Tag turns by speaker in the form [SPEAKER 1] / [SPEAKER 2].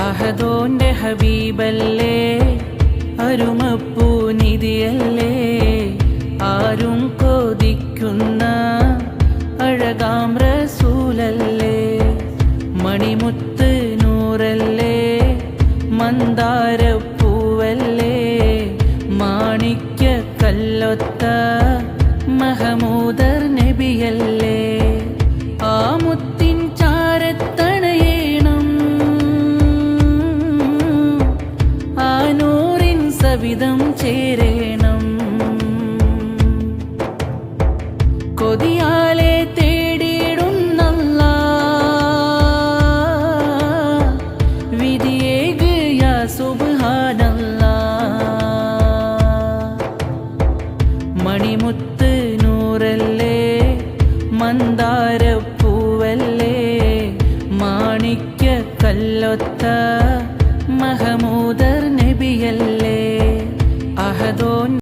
[SPEAKER 1] അഹദോന്റെ ഹബീബല്ലേ, അരുമപ്പൂ നിധിയല്ലേ, ആരും കൊതിക്കുന്ന അഴകാം റസൂലല്ലേ, മണിമുത്ത് നൂറല്ലേ, മന്ദാരപ്പൂവല്ലേ, മാണിക്യ കല്ലൊത്ത മഹമൂദർ നബിയല്ലേ, ആ മുത്തിൻ ചാരത്തണയേണം, ആ നൂറിൻ സവിധം ചേരേണം, കൊതിയാലെ തേടിയിടുന്നല്ലാ, വിധിയേക് യാ സുബ്ഹാനല്ലാ, മണിമുത്ത് നൂറല്ലേ, മന്ദാരപ്പൂവല്ലേ, മാണിക്യ കല്ലൊത്ത മഹമൂദർ നബിയല്ലേ, അഹദോൻ